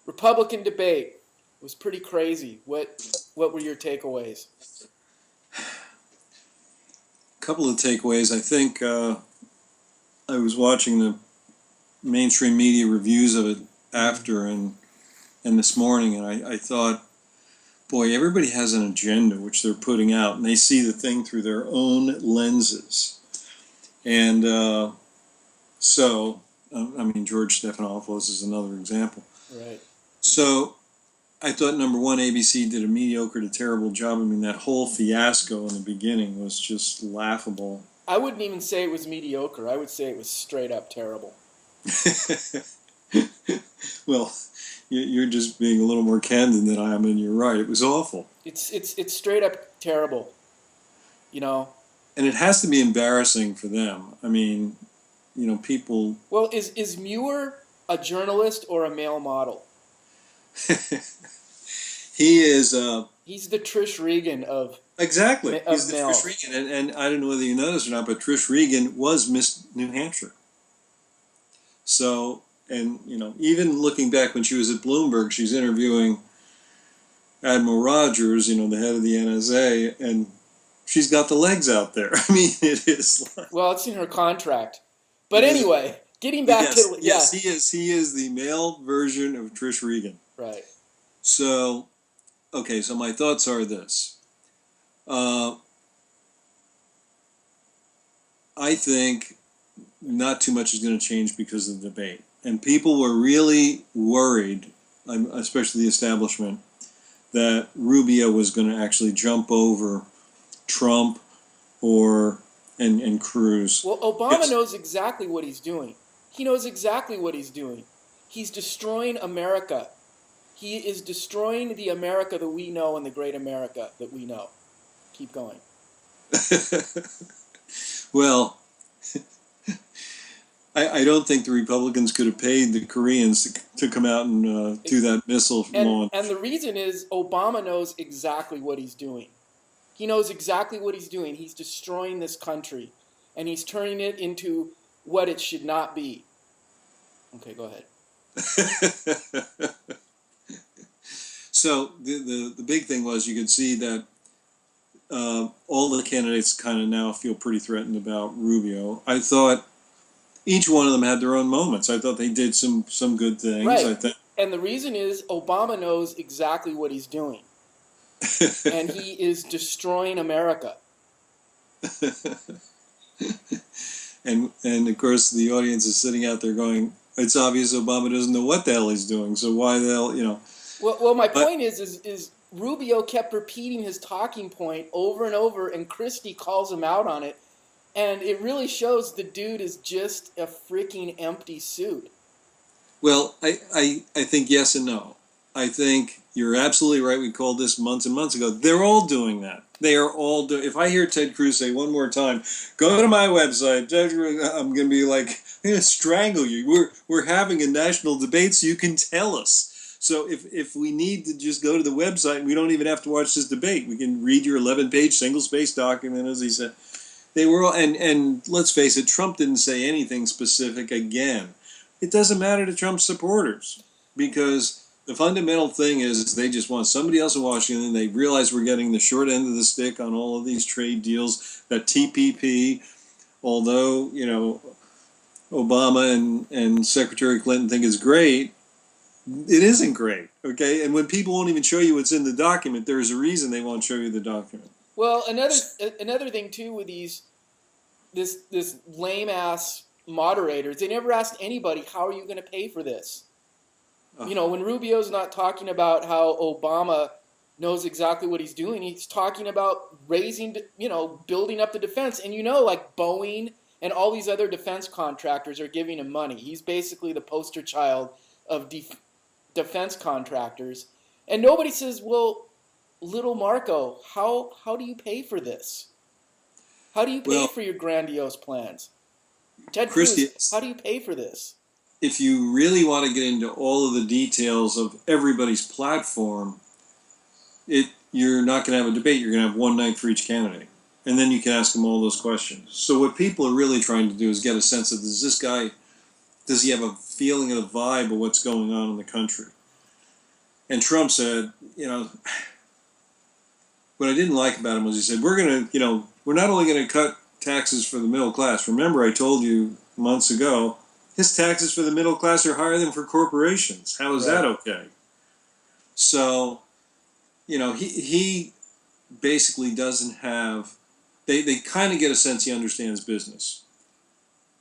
Republican debate was pretty crazy. What were your takeaways? A couple of takeaways. I think I was watching the mainstream media reviews of it after and this morning, and I thought, boy, everybody has an agenda which they're putting out, and they see the thing through their own lenses. And George Stephanopoulos is another example. Right. So I thought, number one, ABC did a mediocre to terrible job. I mean, that whole fiasco in the beginning was just laughable. I wouldn't even say it was mediocre. I would say it was straight up terrible. Well, you're just being a little more candid than I am, and you're right. It was awful. It's straight up terrible, you know. And it has to be embarrassing for them. I mean, people. Well, is Muir a journalist or a male model? He is. He's the Trish Regan of. Exactly. He's the male. Trish Regan, and I don't know whether you noticed or not, but Trish Regan was Miss New Hampshire. So, and even looking back when she was at Bloomberg, she's interviewing Admiral Rogers, the head of the NSA, and she's got the legs out there. I mean, it is like... Well, it's in her contract. But anyway, getting back to... Yes, he is the male version of Trish Regan. Right. So, okay, so my thoughts are this. I think not too much is going to change because of the debate. And people were really worried, especially the establishment, that Rubio was going to actually jump over Trump and Cruz. Well, Obama knows exactly what he's doing. He knows exactly what he's doing. He's destroying America. He is destroying the America that we know and the great America that we know. Keep going. Well, I don't think the Republicans could have paid the Koreans to come out and do that missile launch. And the reason is Obama knows exactly what he's doing. He knows exactly what he's doing. He's destroying this country, and he's turning it into what it should not be. Okay, go ahead. So the big thing was you could see that all the candidates kind of now feel pretty threatened about Rubio. I thought each one of them had their own moments. I thought they did some good things. Right. And the reason is Obama knows exactly what he's doing. And he is destroying America. and of course the audience is sitting out there going, it's obvious Obama doesn't know what the hell he's doing, so why the hell, Well, my point is Rubio kept repeating his talking point over and over, and Christie calls him out on it, and it really shows the dude is just a freaking empty suit. Well, I think yes and no. I think you're absolutely right. We called this months and months ago. They're all doing that. They are all doing. If I hear Ted Cruz say one more time, "Go to my website," I'm going to be like, I'm going to strangle you. We're having a national debate, so you can tell us. So if we need to just go to the website, we don't even have to watch this debate. We can read your 11-page single-spaced document, as he said. They were all, and let's face it, Trump didn't say anything specific again. It doesn't matter to Trump's supporters, because the fundamental thing is they just want somebody else in Washington. They realize we're getting the short end of the stick on all of these trade deals. That TPP, although, Obama and Secretary Clinton think is great, it isn't great, okay? And when people won't even show you what's in the document, there's a reason they won't show you the document. Well, another thing too with this lame ass moderators, they never asked anybody, how are you going to pay for this? When Rubio's not talking about how Obama knows exactly what he's doing, he's talking about building up the defense. And like Boeing and all these other defense contractors are giving him money. He's basically the poster child of defense contractors. And nobody says, well, little Marco, how do you pay for this? How do you pay for your grandiose plans? Ted Cruz, how do you pay for this? If you really want to get into all of the details of everybody's platform, you're not going to have a debate. You're going to have one night for each candidate. And then you can ask them all those questions. So what people are really trying to do is get a sense of, does he have a feeling of the vibe of what's going on in the country? And Trump said, what I didn't like about him was he said, we're not only going to cut taxes for the middle class. Remember, I told you months ago, his taxes for the middle class are higher than for corporations. How is that okay? So, he basically doesn't have, they kind of get a sense he understands business.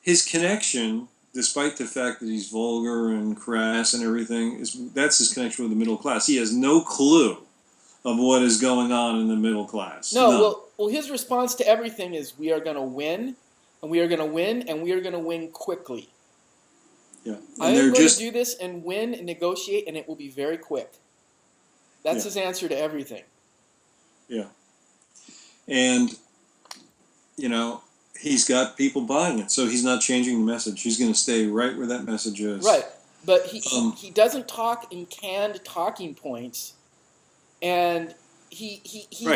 His connection, despite the fact that he's vulgar and crass and everything, that's his connection with the middle class. He has no clue of what is going on in the middle class. No, well, his response to everything is, we are going to win, and we are going to win, and we are going to win quickly. Yeah. I am going to do this and win and negotiate, and it will be very quick. That's his answer to everything. Yeah. And, he's got people buying it, so he's not changing the message. He's going to stay right where that message is. Right. But he doesn't talk in canned talking points, and he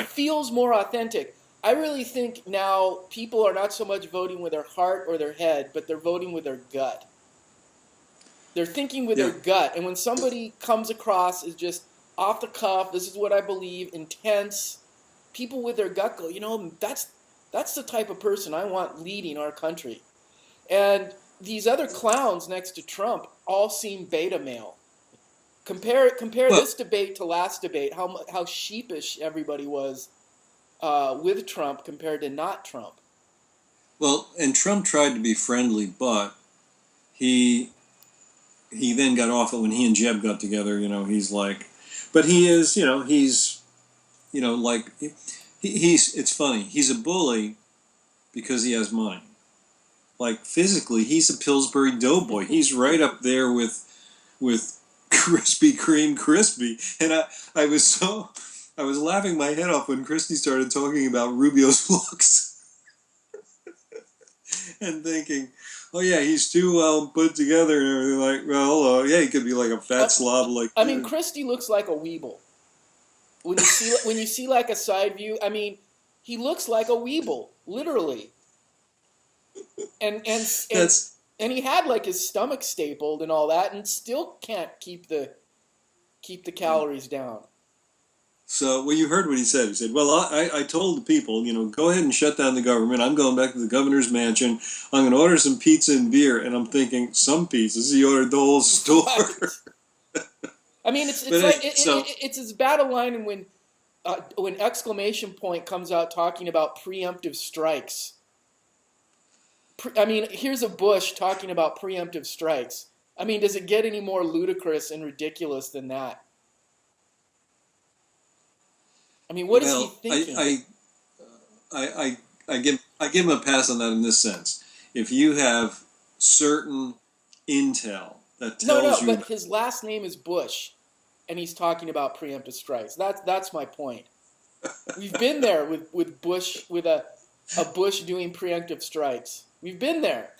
feels more authentic. I really think now people are not so much voting with their heart or their head, but they're voting with their gut. They're thinking with their gut. And when somebody comes across as just off the cuff, this is what I believe, intense, people with their gut go, that's the type of person I want leading our country. And these other clowns next to Trump all seem beta male. Compare this debate to last debate, how sheepish everybody was with Trump compared to not Trump. Well, and Trump tried to be friendly, but he then got off it when he and Jeb got together. He's like, but he is, he's, like, he's. It's funny. He's a bully because he has money. Like physically, he's a Pillsbury Doughboy. He's right up there with Krispy Kreme Crispy. And I was laughing my head off when Christie started talking about Rubio's looks and thinking, oh yeah, he's too well put together and everything. Like, well, he could be like a fat slob. Like, I mean, Christie looks like a weeble. When you see like a side view, I mean, he looks like a weeble, literally. And he had like his stomach stapled and all that, and still can't keep the calories down. So, well, you heard what he said. He said, well, I told the people, go ahead and shut down the government. I'm going back to the governor's mansion. I'm going to order some pizza and beer. And I'm thinking, some pizzas? He ordered the whole store. Right. I mean, it's as bad a line when exclamation point comes out talking about preemptive strikes. I mean, here's a Bush talking about preemptive strikes. I mean, does it get any more ludicrous and ridiculous than that? I mean, what is he thinking? I give him a pass on that in this sense. If you have certain intel that tells you... No, but his last name is Bush, and he's talking about preemptive strikes. That's my point. We've been there with Bush, with a Bush doing preemptive strikes. We've been there.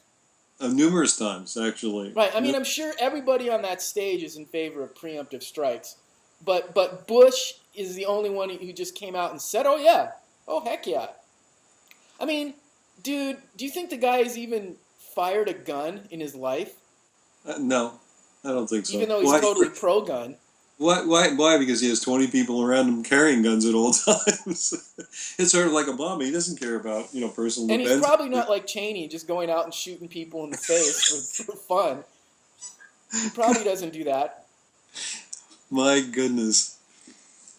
Numerous times, actually. Right. I mean, I'm sure everybody on that stage is in favor of preemptive strikes. But Bush is the only one who just came out and said, oh, yeah. Oh, heck yeah. I mean, dude, do you think the guy has even fired a gun in his life? No, I don't think so. Even though he's totally pro-gun. Why? Because he has 20 people around him carrying guns at all times. It's sort of like Obama. He doesn't care about, personal defense. And he's probably not like Cheney, just going out and shooting people in the face for fun. He probably doesn't do that. My goodness.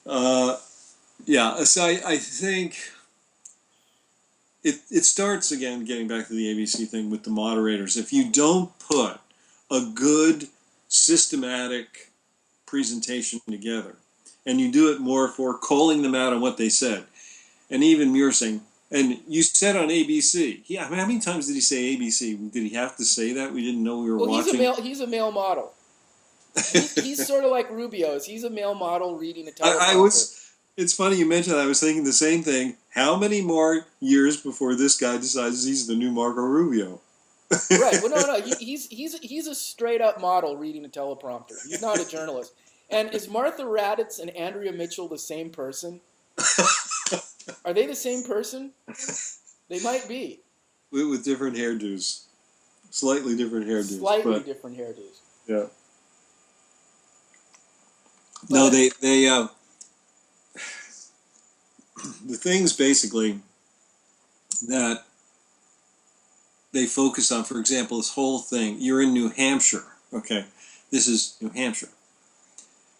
Yeah, so I think it starts, again, getting back to the ABC thing with the moderators. If you don't put a good, systematic presentation together, and you do it more for calling them out on what they said, and even Muir saying, and you said on ABC, yeah, I mean, how many times did he say ABC? Did he have to say that? We didn't know we were watching? He's a male model. He's sort of like Rubio's. He's a male model reading a teleprompter. It's funny you mentioned that. I was thinking the same thing. How many more years before this guy decides he's the new Marco Rubio? Right. Well, no. He's a straight up model reading a teleprompter. He's not a journalist. And is Martha Raddatz and Andrea Mitchell the same person? Are they the same person? They might be. With different hairdos. Slightly different hairdos. Different hairdos. Yeah. No, But the things basically that they focus on, for example, this whole thing, you're in New Hampshire, okay? This is New Hampshire.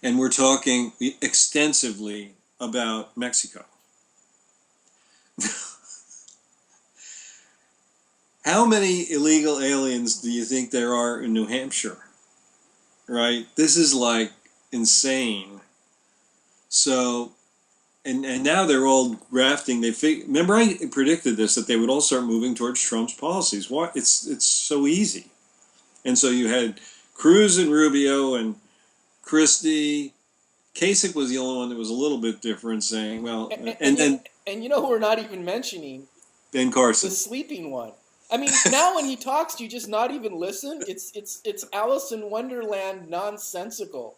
And we're talking extensively about Mexico. How many illegal aliens do you think there are in New Hampshire? Right? This is like insane. So, and now they're all grafting. Remember I predicted this, that they would all start moving towards Trump's policies. Why? It's so easy. And so you had Cruz and Rubio and Christie. Kasich was the only one that was a little bit different, saying, well, and then you know who we're not even mentioning? Ben Carson. The sleeping one. I mean, now when he talks, do you just not even listen? It's Alice in Wonderland nonsensical.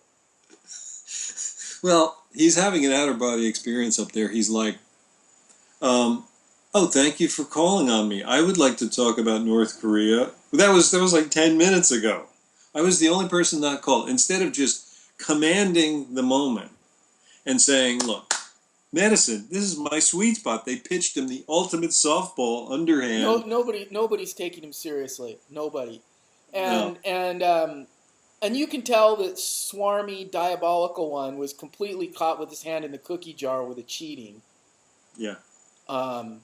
Well, he's having an outer body experience up there. He's like, oh, thank you for calling on me. I would like to talk about North Korea. That was like 10 minutes ago. I was the only person not called. Instead of just commanding the moment and saying, look, Madison, this is my sweet spot. They pitched him the ultimate softball underhand. No, nobody's taking him seriously. Nobody. And you can tell that swarmy, diabolical one was completely caught with his hand in the cookie jar with the cheating. Yeah. Well,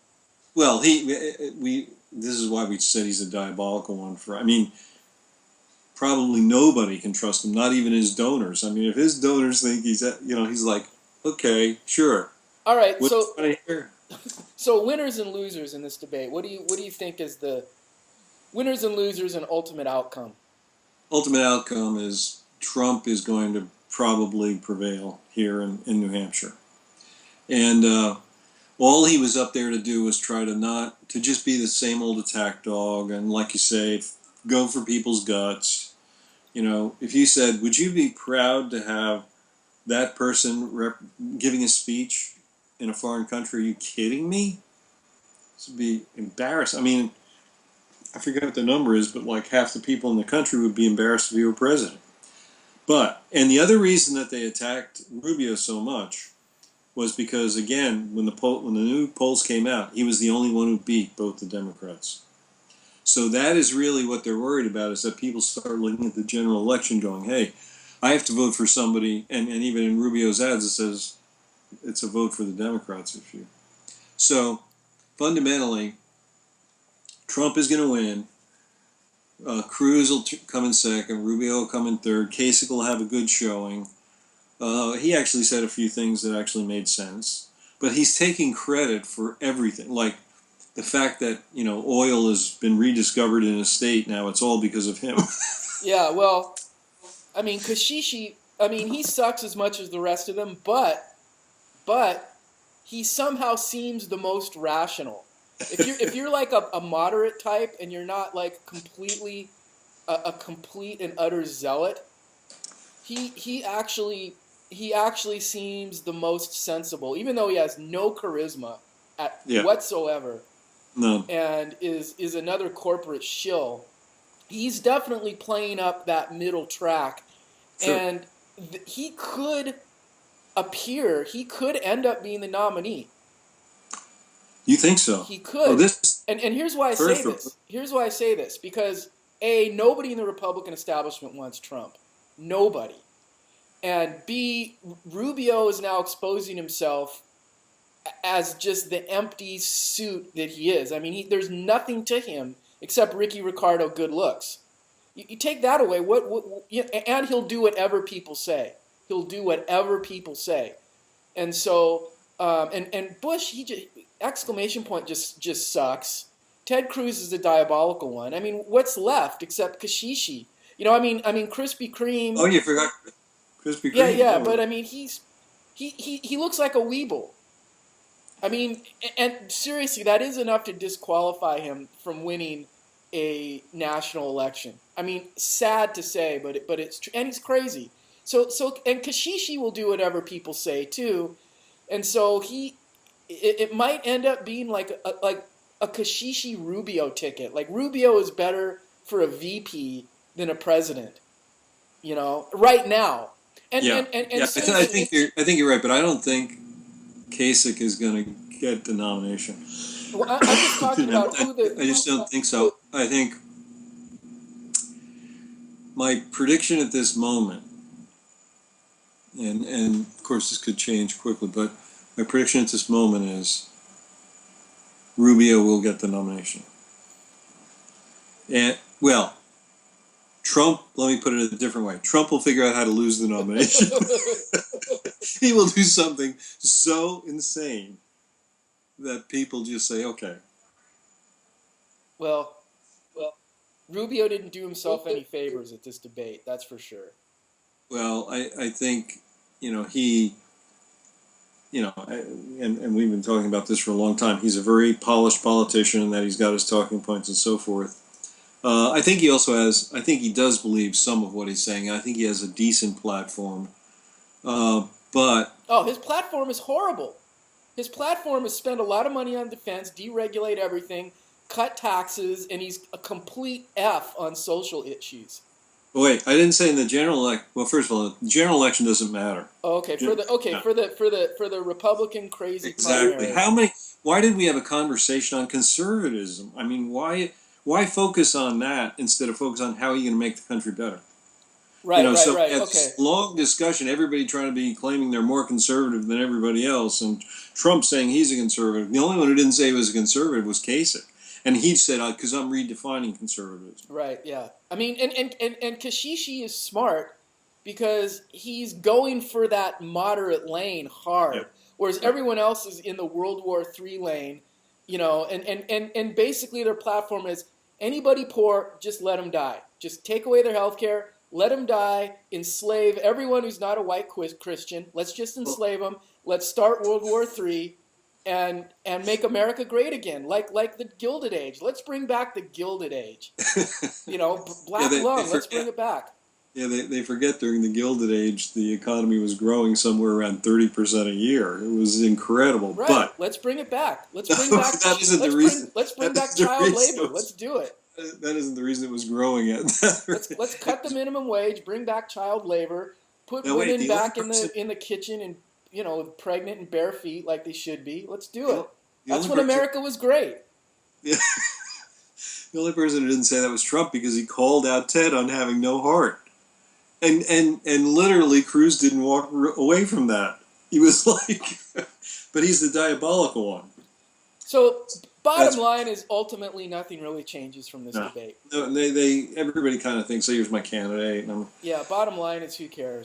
this is why we said he's a diabolical one. Probably nobody can trust him, not even his donors. I mean, if his donors think he's like, okay, sure. All right, so winners and losers in this debate. What do you think is the winners and losers and ultimate outcome? Ultimate outcome is Trump is going to probably prevail here in New Hampshire. And all he was up there to do was try to just be the same old attack dog, and like you say, go for people's guts. You know, if you said, would you be proud to have that person giving a speech in a foreign country? Are you kidding me? This would be embarrassing. I mean, I forget what the number is, but like half the people in the country would be embarrassed if he were president. And the other reason that they attacked Rubio so much was because, again, when the new polls came out, he was the only one who beat both the Democrats. So that is really what they're worried about, is that people start looking at the general election going, hey, I have to vote for somebody, and even in Rubio's ads it says it's a vote for the Democrats issue. So fundamentally, Trump is going to win. Cruz will come in second. Rubio will come in third. Kasich will have a good showing. He actually said a few things that actually made sense. But he's taking credit for everything. Like the fact that, oil has been rediscovered in his state now. It's all because of him. Yeah, well, I mean, Kashishi, he sucks as much as the rest of them, but he somehow seems the most rational. If you're like a moderate type and you're not like completely a complete and utter zealot, he actually seems the most sensible, even though he has no charisma whatsoever. No. And is another corporate shill. He's definitely playing up that middle track. Sure. And he could end up being the nominee. You think so? He could. And here's why I say First, this. Here's why I say this. Because, A, nobody in the Republican establishment wants Trump. Nobody. And B, Rubio is now exposing himself as just the empty suit that he is. I mean, there's nothing to him except Ricky Ricardo good looks. You take that away, and he'll do whatever people say. He'll do whatever people say. And so, and Bush, exclamation point just sucks. Ted Cruz is a diabolical one. I mean, what's left except Kashishi? Krispy Kreme. Oh, you forgot Krispy Kreme. Yeah, but I mean, he looks like a weeble. I mean, and seriously, that is enough to disqualify him from winning a national election. I mean, sad to say, but it's true, and he's crazy. So and Kashishi will do whatever people say too, and so it might end up being like a Kashishi Rubio ticket. Like Rubio is better for a VP than a president, right now. And seriously, I think you're right, but I don't think Kasich is going to get the nomination. well, I'm just talking about who the I just don't think so. I think my prediction at this moment, and of course this could change quickly, but my prediction at this moment is Rubio will get the nomination. And well, Trump, let me put it a different way. Trump will figure out how to lose the nomination. He will do something so insane that people just say, okay. well, Rubio didn't do himself any favors at this debate. That's for sure. Well, I think, he, and we've been talking about this for a long time. He's a very polished politician, that he's got his talking points and so forth. I think he does believe some of what he's saying. I think he has a decent platform. But his platform is horrible. His platform is spend a lot of money on defense, deregulate everything, cut taxes, and he's a complete F on social issues. wait, I didn't say in the general election. Well, first of all, the general election doesn't matter. Okay, for the Republican crazy Exactly. primary. Why did we have a conversation on conservatism? I mean, why focus on that instead of focus on how are you going to make the country better? Right. We had Okay. this long discussion, everybody trying to be claiming they're more conservative than everybody else, and Trump saying he's a conservative. The only one who didn't say he was a conservative was Kasich. And he said, because I'm redefining conservatism. Right, yeah. I mean, and Kashishi is smart because he's going for that moderate lane hard, Yep. whereas everyone else is in the World War III lane, and basically their platform is anybody poor, just let them die. Just take away their health care, let them die, enslave everyone who's not a white Christian. Let's just enslave them. Let's start World War III. And make America great again, like the Gilded Age. Let's bring back the Gilded Age. Black lung. Let's bring it back. Yeah, they forget during the Gilded Age the economy was growing somewhere around 30% a year. It was incredible. Right. But let's bring it back. Let's bring back. That isn't the reason. Let's bring back child labor. Let's do it. That isn't the reason it was growing at that rate. Let's cut the minimum wage. Bring back child labor. Put Now, women wait, back in the kitchen and pregnant and bare feet like they should be. Let's do it. That's when America was great. Yeah. The only person who didn't say that was Trump because he called out Ted on having no heart. And literally Cruz didn't walk away from that. He was like, but he's the diabolical one. So bottom line is ultimately nothing really changes from this debate. No, everybody kind of thinks, "Oh, here's my candidate." And bottom line is who cares?